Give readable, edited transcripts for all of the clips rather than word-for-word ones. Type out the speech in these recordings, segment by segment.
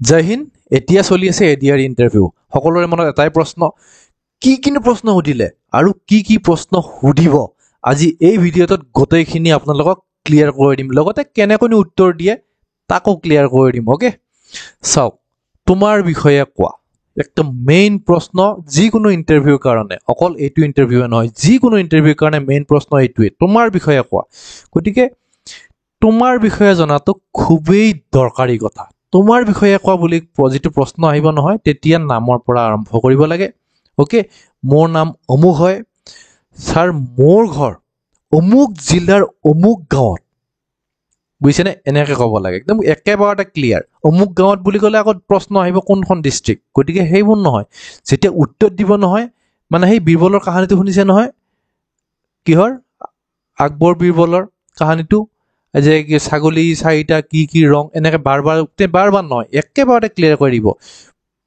জয় হিন্দ এতিয়া চলি আছে এডিআৰ ইণ্টাৰভিউ সকলোৰে মনত এটাই প্ৰশ্ন কি প্ৰশ্ন সুধিলে আৰু কি প্ৰশ্ন সুধিব আজি এই ভিডিঅ'টোত গোটেইখিনি আপোনালোকক ক্লিয়াৰ কৰি দিম লগতে কেনেকৈ উত্তৰ দিয়ে তাকো ক্লিয়াৰ কৰি দিম ওকে চাওক তোমাৰ বিষয়ে কোৱা একদম মেইন প্ৰশ্ন যিকোনো ইণ্টাৰভিউৰ কাৰণে অকল এইটো ইণ্টাৰভিউ নহয় যিকোনো ইণ্টাৰভিউৰ কাৰণে মেইন প্ৰশ্ন এইটোৱে তোমাৰ বিষয়ে কোৱা গতিকে তোমাৰ বিষয়ে জনাটো খুবেই দৰকাৰী কথা তোমাৰ বিষয়ে কোৱা বুলি যিটো প্ৰশ্ন আহিব নহয় তেতিয়া নামৰ পৰা আৰম্ভ কৰিব লাগে ওকে মোৰ নাম অমুক হয় স্যাৰ মোৰ ঘৰ অমুক জিলাৰ অমুক গাঁৱত বুজিছেনে এনেকৈ ক'ব লাগে একদম একেবাৰতে ক্লিয়াৰ অমুক গাঁৱত বুলি ক'লে আকৌ প্ৰশ্ন আহিব কোনখন ডিষ্ট্ৰিক্ট গতিকে সেইবোৰ নহয় যেতিয়া উত্তৰ দিব নহয় মানে সেই বীৰবলৰ কাহিনীটো শুনিছে নহয় কিহৰ আকবৰ বীৰবলৰ কাহিনীটো যে ছাগলী চাৰিটা কি ৰং এনেকৈ বাৰ বাৰ নহয় একেবাৰতে ক্লিয়াৰ কৰি দিব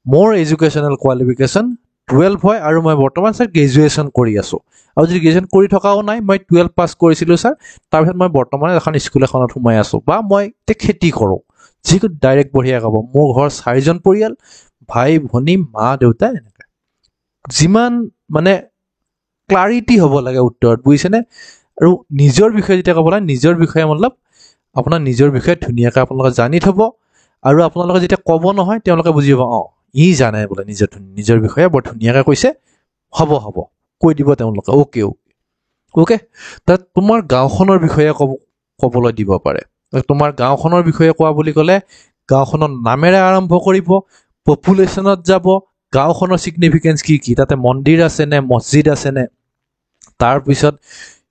মোৰ এডুকেশ্যনেল কোৱালিফিকেশ্যন 12 হয় আৰু মই বৰ্তমান স্যাৰ গ্ৰেজুৱেশ্যন কৰি আছোঁ আৰু যদি গ্ৰেজুৱেশ্যন কৰি থকাও নাই মই 12 পাছ কৰিছিলোঁ স্যাৰ তাৰপিছত মই বৰ্তমান এখন স্কুল এখনত সোমাই আছোঁ বা মই খেতি কৰোঁ যিটো ডাইৰেক্ট বঢ়িয়া ক'ব মোৰ ঘৰ 4জন পৰিয়াল ভাই ভনী মা দেউতা এনেকৈ যিমান মানে ক্লাৰিটি হ'ব লাগে উত্তৰত বুজিছেনে আৰু নিজৰ বিষয়ে যেতিয়া ক'ব লাগে নিজৰ বিষয়ে মতলব আপোনাৰ নিজৰ বিষয়ে ধুনীয়াকৈ আপোনালোকে জানি থ'ব আৰু আপোনালোকে যেতিয়া ক'ব নহয় তেওঁলোকে বুজি পাব ই জানে বোলে নিজৰ বিষয়ে বৰ ধুনীয়াকৈ কৈছে হ'ব কৈ দিব তেওঁলোকে ওকে তাত তোমাৰ গাঁওখনৰ বিষয়ে ক'বলৈ দিব পাৰে তোমাৰ গাঁওখনৰ বিষয়ে কোৱা বুলি ক'লে গাঁওখনৰ নামেৰে আৰম্ভ কৰিব পপুলেশ্যনত যাব গাঁওখনৰ ছিগনিফিকেঞ্চ কি তাতে মন্দিৰ আছে নে মছজিদ আছে নে তাৰপিছত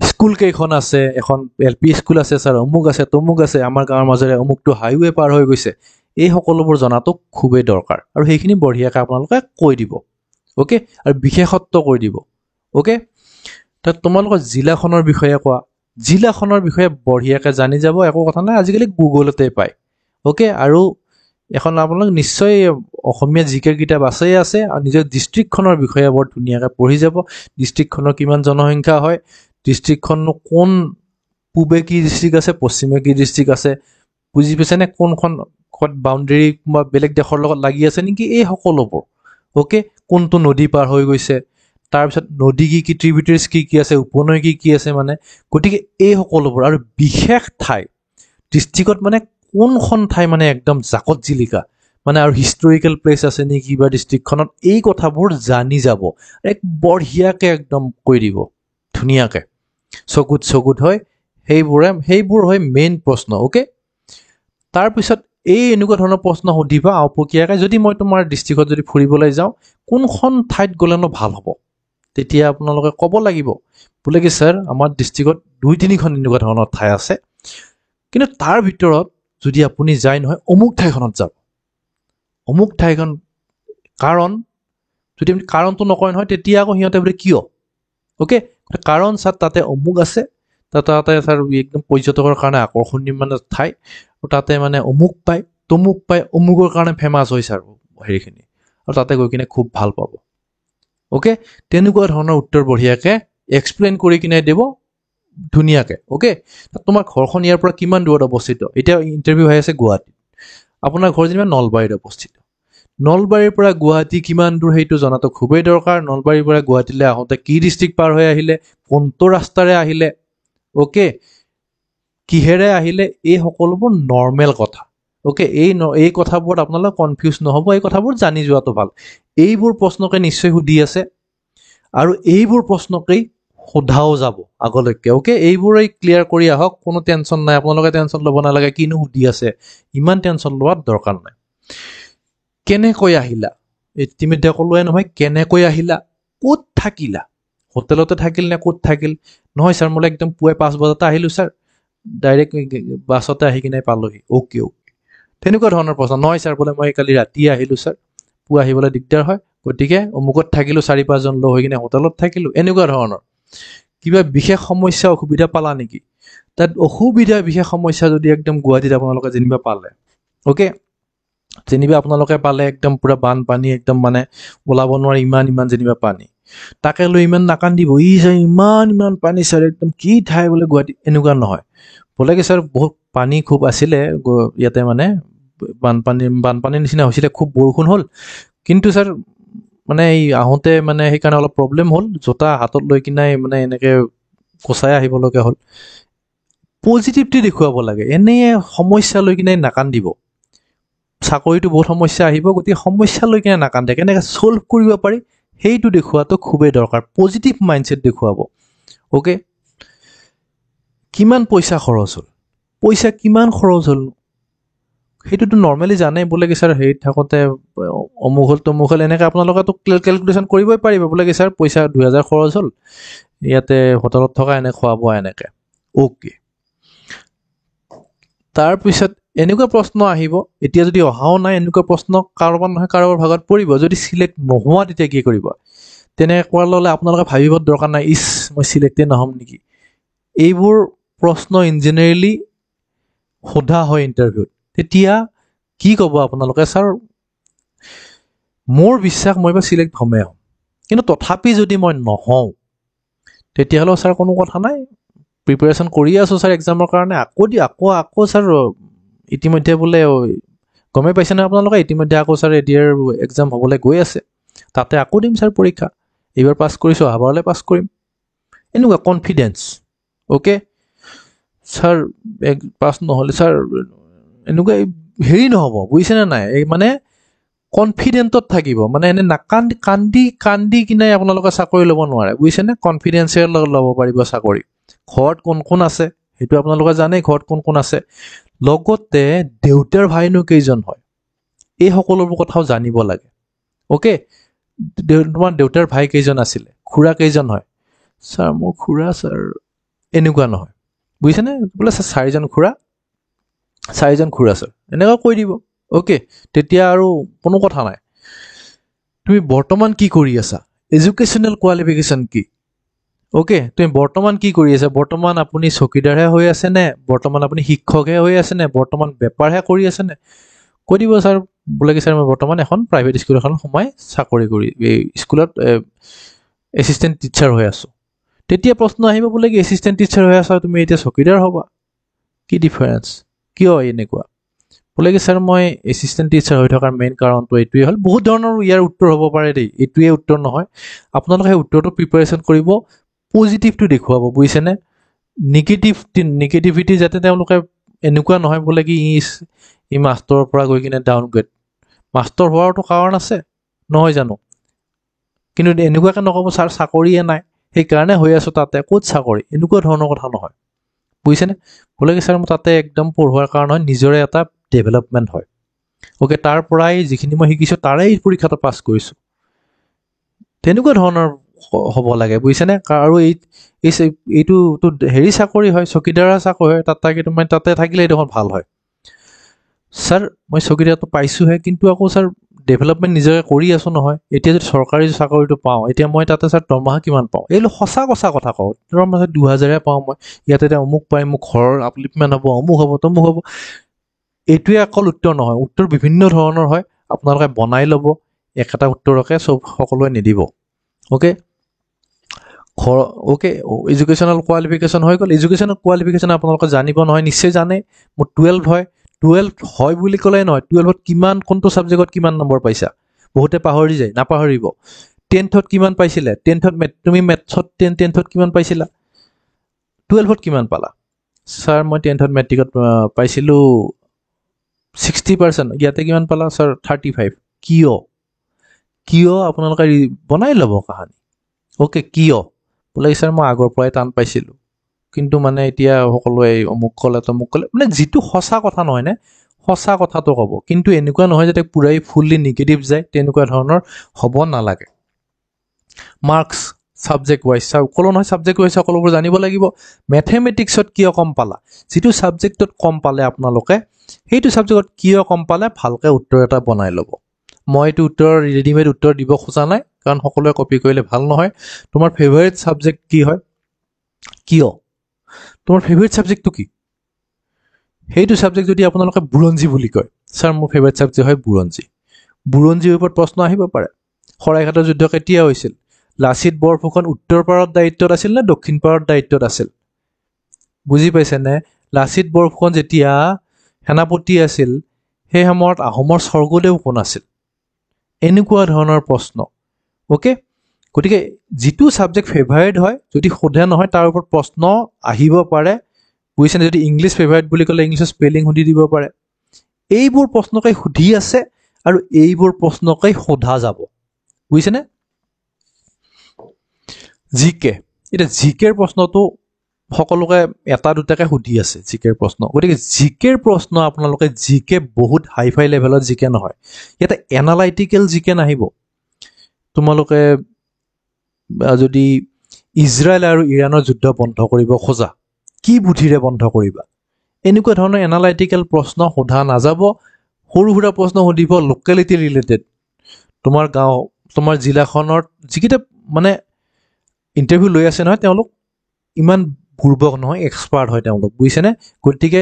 স্কুল কেইখন আছে এখন LP স্কুল আছে স্যাৰ অমুক আছে তমুক আছে আমাৰ গাঁৱৰ মাজেৰে অমুকটো হাইৱে পাৰ হৈ গৈছে এই সকলোবোৰ জনাটো খুবেই দৰকাৰ আৰু সেইখিনি বঢ়িয়াকৈ আপোনালোকে কৈ দিব ওকে আৰু বিশেষত্ব কৈ দিব ওকে তাত তোমালোকৰ জিলাখনৰ বিষয়ে কোৱা জিলাখনৰ বিষয়ে বঢ়িয়াকৈ জানি যাব একো কথা নাই আজিকালি গুগলতে পায় ওকে আৰু এখন আপোনালোক নিশ্চয় অসমীয়া জিকে কিতাপ আছে আৰু নিজৰ ডিষ্ট্ৰিক্টখনৰ বিষয়ে বৰ ধুনীয়াকৈ পঢ়ি যাব ডিষ্ট্ৰিক্টখনৰ কিমান জনসংখ্যা হয় ডিষ্ট্ৰিক্টখননো কোন পূবে কি ডিষ্ট্ৰিক্ট আছে পশ্চিমে কি ডিষ্ট্ৰিক্ট আছে বুজি পাইছেনে কোনখন বাউণ্ডেৰী বা বেলেগ দেশৰ লগত লাগি আছে নেকি এই সকলোবোৰ ওকে কোনটো নদী পাৰ হৈ গৈছে তাৰপিছত নদী কি ট্ৰিবিউটাৰিজ কি আছে উপনৈ কি আছে মানে গতিকে এই সকলোবোৰ আৰু বিশেষ ঠাই ডিষ্ট্ৰিক্টত মানে কোনখন ঠাই মানে একদম জাকত জিলিকা মানে আৰু হিষ্টৰিকেল প্লেচ আছে নেকি বা ডিষ্ট্ৰিক্টখনত এই কথাবোৰ জানি যাব এক বঢ়িয়াকৈ একদম কৈ দিব ধুনীয়াকৈ চকুত হয় সেইবোৰ হয় মেইন প্ৰশ্ন ওকে তাৰপিছত এই এনেকুৱা ধৰণৰ প্ৰশ্ন সুধিবা আওপকীয়াকৈ যদি মই তোমাৰ ডিষ্ট্ৰিক্টত যদি ফুৰিবলৈ যাওঁ কোনখন ঠাইত গ'লেনো ভাল হ'ব তেতিয়া আপোনালোকে ক'ব লাগিব বোলে কি স্যাৰ আমাৰ ডিষ্ট্ৰিক্টত 2-3খন এনেকুৱা ধৰণৰ ঠাই আছে কিন্তু তাৰ ভিতৰত যদি আপুনি যায় নহয় অমুক ঠাইখনত যাব অমুক ঠাইখন কাৰণ যদি আপুনি কাৰণটো নকয় নহয় তেতিয়া আকৌ সিহঁতে বোলে কিয় ওকে কাৰণ স্যাৰ তাতে অমুক আছে তাতে স্যাৰ একদম পৰ্যটকৰ কাৰণে আকৰ্ষণীয় মানে ঠাই আৰু তাতে মানে অমুক পায় তমুক পায় অমুকৰ কাৰণে ফেমাছ হৈছে আৰু হেৰিখিনি আৰু তাতে গৈ কিনে খুব ভাল পাব ওকে তেনেকুৱা ধৰণৰ উত্তৰ বঢ়িয়াকৈ এক্সপ্লেইন কৰি কিনে দিব ধুনীয়াকৈ ওকে তোমাৰ ঘৰখন ইয়াৰ পৰা কিমান দূৰত অৱস্থিত এতিয়া ইণ্টাৰভিউ হৈ আছে গুৱাহাটীত আপোনাৰ ঘৰ যেনিবা নলবাৰীত অৱস্থিত নলবাৰীৰ পৰা গুৱাহাটী কিমান দূৰ সেইটো জনাটো খুবেই দৰকাৰ নলবাৰীৰ পৰা গুৱাহাটীলৈ আহোঁতে কি ডিষ্ট্ৰিক্ট পাৰ হৈ আহিলে কোনটো ৰাস্তাৰে আহিলে ওকে কিহেৰে আহিলে এই সকলোবোৰ নৰ্মেল কথা ওকে এই কথাবোৰত আপোনালোক কনফিউজ নহ'ব এই কথাবোৰ জানি যোৱাটো ভাল এইবোৰ প্ৰশ্নকে নিশ্চয় সুধি আছে আৰু এইবোৰ প্ৰশ্নকেই সোধাও যাব আগলৈকে ওকে এইবোৰেই ক্লিয়াৰ কৰি আহক কোনো টেনশ্যন নাই আপোনালোকে টেনশ্যন ল'ব নালাগে কিনো সুধি আছে ইমান টেনশ্যন লোৱাৰ দৰকাৰ নাই কেনেকৈ আহিলা ইতিমধ্যে ক'লোৱে নহয় কেনেকৈ আহিলা ক'ত থাকিলা হোটেলতে থাকিল নে ক'ত থাকিল নহয় স্যাৰ মোলৈ একদম পুৱাই 5 বজাতে আহিলোঁ স্যাৰ ডাইৰেক্ট বাছতে আহি কিনে পালোহি ওকে তেনেকুৱা ধৰণৰ প্ৰশ্ন নহয় স্যাৰ বোলে মই কালি ৰাতিয়ে আহিলোঁ স্যাৰ পুৱা আহিবলৈ দিগদাৰ হয় গতিকে অমুকত থাকিলোঁ 4-5জন লগ হৈ কিনে হোটেলত থাকিলোঁ এনেকুৱা ধৰণৰ কিবা বিশেষ সমস্যা অসুবিধা পালা নেকি তাত বিশেষ সমস্যা যদি একদম গুৱাহাটীত আপোনালোকে যেনিবা পালে ওকে যেনিবা আপোনালোকে পালে একদম পুৰা বানপানী একদম মানে ওলাব নোৱাৰে ইমান যেনিবা পানী তাকে লৈ ইমান নাকান্দিব স্যাৰ ইমান পানী স্যাৰ একদম কি ঠাই বোলে গুৱাহাটী এনেকুৱা নহয় বোলে কি স্যাৰ বহুত পানী খুব আছিলে ইয়াতে মানে বানপানীৰ নিচিনা হৈছিলে, খুব বৰষুণ হ'ল, কিন্তু ছাৰ মানে এই আহোঁতে মানে সেইকাৰণে অলপ প্ৰব্লেম হ'ল, জোতা হাতত লৈ কিনে মানে এনেকৈ কচাই আহিবলগীয়া হ'ল। পজিটিভটি দেখুৱাব লাগে, এনেই সমস্যা লৈ কিনে নাকান্দিব। চাকৰিটো বহুত সমস্যা আহিব, গতিকে সমস্যা লৈ কিনে নাকান্দে, কেনেকৈ ছল্ভ কৰিব পাৰি সেইটো দেখুৱাটো খুবেই দৰকাৰ। পজিটিভ মাইণ্ডছেট দেখুৱাব। অ'কে, কিমান পইচা খৰচ হ'ল, পইচা কিমান খৰচ হ'ল সেইটোতো নৰ্মেলি জানে, বোলে কি ছাৰ হেৰিত থাকোঁতে অমুক হ'ল তমুক হ'ল, এনেকৈ আপোনালোকেতো কেলকুলেশ্যন কৰিবই পাৰিব, বোলে কি ছাৰ পইচা 2000 খৰচ হ'ল, ইয়াতে হোটেলত থকা এনে খোৱা বোৱা এনেকৈ। অ'কে, তাৰপিছত এনেকুৱা প্ৰশ্ন আহিব, এতিয়া যদি অহাও নাই, এনেকুৱা প্ৰশ্ন কাৰোবাৰ নহয় কাৰোবাৰ ভাগত পৰিব। যদি চিলেক্ট নোহোৱা তেতিয়া কি কৰিব? তেনেকৈ কৰাৰ ল'লে আপোনালোকে ভাবিব দৰকাৰ নাই, মই চিলেক্টেই নহ'ম নেকি। এইবোৰ প্ৰশ্ন ইন জেনেৰেলি সোধা হয় ইণ্টাৰভিউত। তেতিয়া কি ক'ব আপোনালোকে? ছাৰ মোৰ বিশ্বাস মই এবাৰ চিলেক্ট হ'মেই হ'ম, কিন্তু তথাপি যদি মই নহওঁ তেতিয়াহ'লে ছাৰ কোনো কথা নাই, প্ৰিপেৰেশ্যন কৰি আছোঁ ছাৰ এক্সামৰ কাৰণে, আকৌ ছাৰ ইতিমধ্যে বোলে গমেই পাইছে নহয় আপোনালোকে, ইতিমধ্যে আকৌ ছাৰ এডিয়াৰ এক্সাম হ'বলৈ গৈ আছে, তাতে আকৌ দিম ছাৰ পৰীক্ষা, এইবাৰ পাছ কৰিছোঁ অহাবাৰলৈ পাছ কৰিম, এনেকুৱা কনফিডেঞ্চ। অ'কে, ছাৰ পাছ নহ'লে ছাৰ এনেকুৱা হেৰি নহ'ব, বুজিছেনে নাই? এই মানে কনফিডেণ্টত থাকিব, মানে এনে কান্দি কিনে আপোনালোকে চাকৰি ল'ব নোৱাৰে, বুজিছেনে? কনফিডেঞ্চেৰে ল'ব পাৰিব চাকৰি। ঘৰত কোন কোন আছে সেইটো আপোনালোকে জানেই, ঘৰত কোন কোন আছে, লগতে দেউতাৰ ভাইনো কেইজন হয়, এই সকলোবোৰ কথাও জানিব লাগে। অ'কে, তোমাৰ দেউতাৰ ভাই কেইজন আছিলে, খুৰা কেইজন হয়? ছাৰ মোৰ খুৰা ছাৰ এনেকুৱা নহয়, বুজিছেনে? বোলে 4জন খুৰা ছাৰ, এনেকুৱা কৈ দিব। অ'কে, তেতিয়া আৰু কোনো কথা নাই। তুমি বৰ্তমান কি কৰি আছা, এডুকেশ্যনেল কোৱালিফিকেশ্যন কি? অ'কে, তুমি বৰ্তমান কি কৰি আছা? বৰ্তমান আপুনি চকীদাৰহে হৈ আছেনে? বৰ্তমান আপুনি শিক্ষকহে হৈ আছেনে? বৰ্তমান বেপাৰহে কৰি আছেনে? কৈ দিব ছাৰ, বোলে কি ছাৰ মই বৰ্তমান এখন প্ৰাইভেট স্কুল এখনত সোমাই চাকৰি কৰি এই স্কুলত এছিষ্টেণ্ট টিচাৰ হৈ আছোঁ। তেতিয়া প্ৰশ্ন আহিব, বোলে কি এছিষ্টেণ্ট টিচাৰ হৈ আছা, তুমি এতিয়া চকীদাৰ হ'বা, কি ডিফাৰেঞ্চ, কিয় এনেকুৱা? বোলে কি ছাৰ মই এছিষ্টেণ্ট টিচাৰ হৈ থকাৰ মেইন কাৰণটো এইটোৱে হ'ল, বহুত ধৰণৰ ইয়াৰ উত্তৰ হ'ব পাৰে দেই, এইটোৱে উত্তৰ নহয়, আপোনালোকে সেই উত্তৰটো প্ৰিপেৰেশ্যন কৰিব, পজিটিভটো দেখুৱাব, বুজিছেনে? নিগেটিভিটি যাতে তেওঁলোকে এনেকুৱা নহয় বোলে কি ই মাষ্টৰৰ পৰা গৈ কিনে ডাউনগ্ৰেড, মাষ্টৰ হোৱাৰতো কাৰণ আছে নহয় জানো? কিন্তু এনেকুৱাকৈ নক'ব ছাৰ চাকৰিয়ে নাই সেইকাৰণে হৈ আছোঁ তাতে, ক'ত চাকৰি, এনেকুৱা ধৰণৰ কথা নহয়, বুজিছেনে? বোলে কি ছাৰ মই তাতে একদম পঢ়োৱাৰ কাৰণ হয়, নিজৰে এটা ডেভেলপমেণ্ট হয়। অ'কে, তাৰ পৰাই যিখিনি মই শিকিছোঁ তাৰেই পৰীক্ষাটো পাছ কৰিছোঁ, তেনেকুৱা ধৰণৰ হ'ব লাগে, বুজিছেনে? আৰু এইটোতো হেৰি চাকৰি হয়, চকীদাৰৰ চাকৰি হয়, তাতে থাকিলে দেখোন ভাল হয়। ছাৰ মই চকীদাৰটো পাইছোঁহে, কিন্তু আকৌ ছাৰ ডেভেলপমেণ্ট নিজকে কৰি আছোঁ নহয়, এতিয়া যদি চৰকাৰী চাকৰিটো পাওঁ, এতিয়া মই তাতে ছাৰ দৰমহা কিমান পাওঁ? এইটো সঁচা কথা কওঁ, দৰমহা 2000হে পাওঁ মই, ইয়াতে এতিয়া অমুক পাই, মোক ঘৰৰ আপলিপমেণ্ট হ'ব, অমুক হ'ব তমুক হ'ব, এইটোৱে অকল উত্তৰ নহয়, উত্তৰ বিভিন্ন ধৰণৰ হয়, আপোনালোকে বনাই ল'ব, একেটা উত্তৰকে সকলোৱে নিদিব। অ'কে, অ'কে, এডুকেশ্যনেল কোৱালিফিকেশ্যন হৈ গ'ল। এডুকেশ্যনেল কোৱালিফিকেশ্যন আপোনালোকে জানিব নহয়, নিশ্চয় জানে, মোৰ 12 হয়, 12 হয় বুলি ক'লে নহয়, 12ত কোনটো ছাবজেক্টত কিমান নম্বৰ পাইছা, বহুতে পাহৰি যায়, নাপাহৰিব। 10th কিমান পাইছিলে, 10th তুমি মেথছত 10th কিমান পাইছিলা, 12ত কিমান পালা? ছাৰ মই 10th মেট্ৰিকত পাইছিলোঁ 60%, ইয়াতে কিমান পালা? ছাৰ 35। কিয় আপোনালোকে বনাই ল'ব কাহানী। অ'কে, কিয়? বোলে ছাৰ মই আগৰ পৰাই টান পাইছিলোঁ, কিন্তু মানে এতিয়া সকলোৱে অমুক ক'লে তমুক ক'লে, মানে যিটো সঁচা কথা নহয়নে, সঁচা কথাটো ক'ব, কিন্তু এনেকুৱা নহয় যাতে পূৰাই ফুল্লি নিগেটিভ যায়, তেনেকুৱা ধৰণৰ হ'ব নালাগে। মাৰ্কছ ছাবজেক্ট ৱাইজ, সকলো নহয় ছাবজেক্ট ৱাইজ সকলোবোৰ জানিব লাগিব। মেথেমেটিক্সত কিয় কম পালা, যিটো ছাবজেক্টত কম পালে আপোনালোকে সেইটো ছাবজেক্টত কিয় কম পালে ভালকৈ উত্তৰ এটা বনাই ল'ব। মই এইটো ৰেডিমেড উত্তৰ দিব খোজা নাই, কাৰণ সকলোৱে কপি কৰিলে ভাল নহয়। তোমাৰ ফেভাৰিট ছাবজেক্ট কি হয়, কিয়? তোমাৰ ফেভাৰিট ছাবজেক্টটো কি? সেইটো ছাবজেক্ট যদি আপোনালোকে বুৰঞ্জী বুলি কয়, ছাৰ মোৰ ফেভাৰিট ছাবজেক্ট হয় বুৰঞ্জীৰ ওপৰত প্ৰশ্ন আহিব পাৰে। শৰাইঘাটৰ যুদ্ধ কেতিয়া হৈছিল? লাচিত বৰফুকন উত্তৰ পাৰত দায়িত্বত আছিল নে দক্ষিণ পাৰত দায়িত্বত আছিল? বুজি পাইছেনে? লাচিত বৰফুকন যেতিয়া সেনাপতি আছিল, সেই সময়ত আহোমৰ স্বৰ্গদেউ কোন আছিল, এনেকুৱা ধৰণৰ প্ৰশ্ন। অ'কে, গতিকে যিটো ছাবজেক্ট ফেভাৰেট হয় যদি সোধে নহয় তাৰ ওপৰত প্ৰশ্ন আহিব পাৰে, বুজিছেনে? যদি ইংলিছ ফেভাৰেট বুলি ক'লে ইংলিছৰ স্পেলিং সুধি দিব পাৰে। এইবোৰ প্ৰশ্নকে সুধি আছে আৰু এইবোৰ প্ৰশ্নকে সোধা যাব, বুজিছেনে? জিকে, এতিয়া জিকেৰ প্ৰশ্নটো সকলোকে এটা দুটাকে সুধি আছে জিকেৰ প্ৰশ্ন। গতিকে জিকেৰ প্ৰশ্ন আপোনালোকে জিকে বহুত হাই ফাই লেভেলত জিকে নহয়, ইয়াতে এনালাইটিকেল জিকে নাহিব। তোমালোকে যদি ইজৰাইল আৰু ইৰাণৰ যুদ্ধ বন্ধ কৰিব খোজা, কি বুদ্ধিৰে বন্ধ কৰিবা? এনেকুৱা ধৰণৰ এনালাইটিকেল প্ৰশ্ন সোধা নাযাব। সৰু সুৰা প্ৰশ্ন সুধিব লোকেলিটি ৰিলেটেড, তোমাৰ গাঁও, তোমাৰ জিলাখনৰ যিকেইটা মানে ইণ্টাৰভিউ লৈ আছে নহয় তেওঁলোক ইমান বুৰ্বক নহয়, এক্সপাৰ্ট হয় তেওঁলোক, বুজিছেনে? গতিকে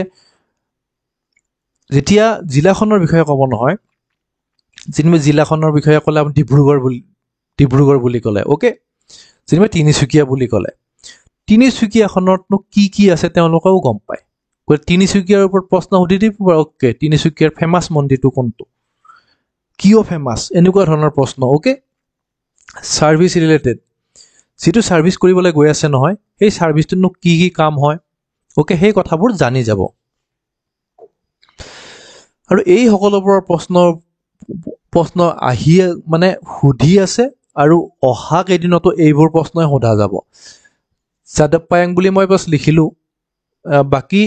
যেতিয়া জিলাখনৰ বিষয়ে ক'ব নহয়, যেনিবা জিলাখনৰ বিষয়ে ক'লে আপুনি ডিব্ৰুগড় বুলি ক'লে, অ'কে, যেনিবা তিনিচুকীয়া বুলি ক'লে, তিনিচুকীয়াখনতনো কি কি আছে তেওঁলোকেও গম পায়। গতিকে তিনিচুকীয়াৰ ওপৰত প্ৰশ্ন সুধি দিব পাৰে, অ'কে, তিনিচুকীয়াৰ ফেমাছ মন্দিৰটো কোনটো, কিয় ফেমাছ, এনেকুৱা ধৰণৰ প্ৰশ্ন। অ'কে, ছাৰ্ভিচ ৰিলেটেড, যিটো ছাৰ্ভিচ কৰিবলৈ গৈ আছে নহয় সেই ছাৰ্ভিচটোনো কি কি কাম হয়, অ'কে, সেই কথাবোৰ জানি যাব। আৰু এই সকলোবোৰৰ প্ৰশ্ন আহি মানে সুধি আছে আৰু অহা কেইদিনতো এইবোৰ প্ৰশ্নই সোধা যাব। যাদৱ পায়েং বুলি মই বাছ লিখিলোঁ, বাকী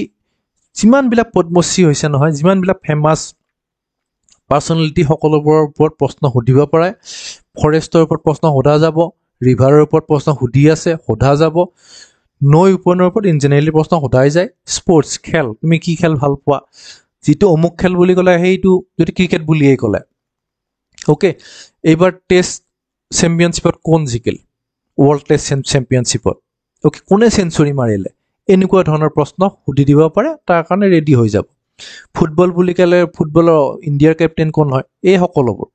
যিমানবিলাক পদ্মশ্ৰী হৈছে নহয়, যিমানবিলাক ফেমাছ পাৰ্চনেলিটি সকলোবোৰৰ ওপৰত প্ৰশ্ন সুধিব পাৰে। ফৰেষ্টৰ ওপৰত প্ৰশ্ন সোধা যাব, ৰিভাৰৰ ওপৰত প্ৰশ্ন সুধি আছে, সোধা যাব। নৈ উপনৈৰ ওপৰত ইন জেনেৰেলি প্ৰশ্ন সোধাই যায়। স্পৰ্টছ, খেল, তুমি কি খেল ভাল পোৱা, যিটো অমুক খেল বুলি ক'লে সেইটো যদি ক্ৰিকেট বুলিয়েই ক'লে, অ'কে, এইবাৰ টেষ্ট চেম্পিয়নশ্বিপত কোন জিকিল, ৱৰ্ল্ড টেষ্ট চেম্পিয়নশ্বিপত, অ'কে, কোনে চেঞ্চুৰী মাৰিলে, এনেকুৱা ধৰণৰ প্ৰশ্ন সুধি দিব পাৰে, তাৰ কাৰণে ৰেডি হৈ যাব। ফুটবল বুলি ক'লে ফুটবলৰ ইণ্ডিয়াৰ কেপ্টেইন কোন হয়, এই সকলোবোৰ।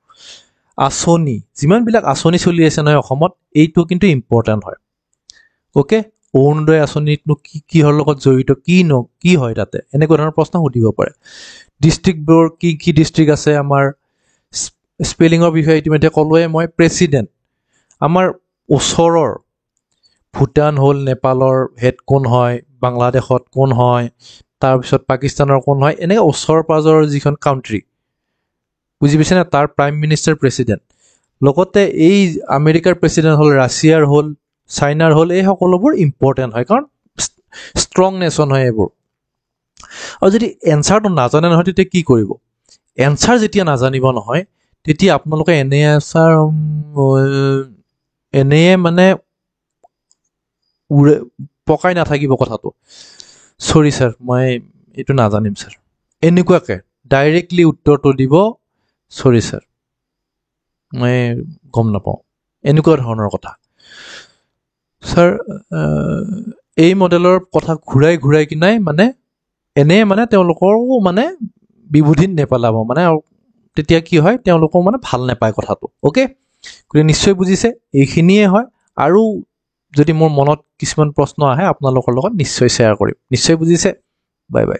আঁচনি, যিমানবিলাক আঁচনি চলি আছে নহয় অসমত, এইটো কিন্তু ইম্পৰ্টেণ্ট হয়। অ'কে, অৰুণোদয় আঁচনিতনো কিহৰ লগত জড়িত, কি হয় তাতে, এনেকুৱা ধৰণৰ প্ৰশ্ন সুধিব পাৰে। ডিষ্ট্ৰিক্টবোৰ কি ডিষ্ট্ৰিক্ট আছে আমাৰ, স্পেলিঙৰ বিষয়ে ইতিমধ্যে ক'লোৱে মই। প্ৰেচিডেণ্ট, আমাৰ ওচৰৰ ভূটান হ'ল নেপালৰ হেড কোন হয়, বাংলাদেশত কোন হয়, তাৰপিছত পাকিস্তানৰ কোন হয়, এনেকৈ ওচৰ পাজৰৰ যিখন কাউণ্ট্ৰি, বুজি পাইছেনে, তাৰ প্ৰাইম মিনিষ্টাৰ প্ৰেচিডেণ্ট। লগতে এই আমেৰিকাৰ প্ৰেচিডেণ্ট হ'ল, ৰাছিয়াৰ হ'ল, চাইনাৰ হ'ল, এই সকলোবোৰ ইম্পৰ্টেণ্ট হয়, কাৰণ ষ্ট্ৰং নেশ্যন হয় এইবোৰ। আৰু যদি এনচাৰটো নাজানে নহয় তেতিয়া কি কৰিব, এনচাৰ যেতিয়া নাজানিব নহয় তেতিয়া আপোনালোকে এনেয়ে মানে পকাই নাথাকিব কথাটো, চৰি ছাৰ মই এইটো নাজানিম ছাৰ, এনেকুৱাকৈ ডাইৰেক্টলি উত্তৰটো দিব, চৰি ছাৰ মই গম নাপাওঁ, এনেকুৱা ধৰণৰ কথা। ছাৰ এই মডেলৰ কথা ঘূৰাই কিনাই মানে এনে মানে তেওঁলোকৰো মানে বিবোধিত নেপেলাব, মানে তেতিয়া কি হয় তেওঁলোকেও মানে ভাল নাপায় কথাটো। অ'কে, গতিকে নিশ্চয় বুজিছে, এইখিনিয়ে হয়। আৰু যদি মোৰ মনত কিছুমান প্ৰশ্ন আহে আপোনালোকৰ লগত নিশ্চয় শ্বেয়াৰ কৰিম। নিশ্চয় বুজিছে, বাই বাই।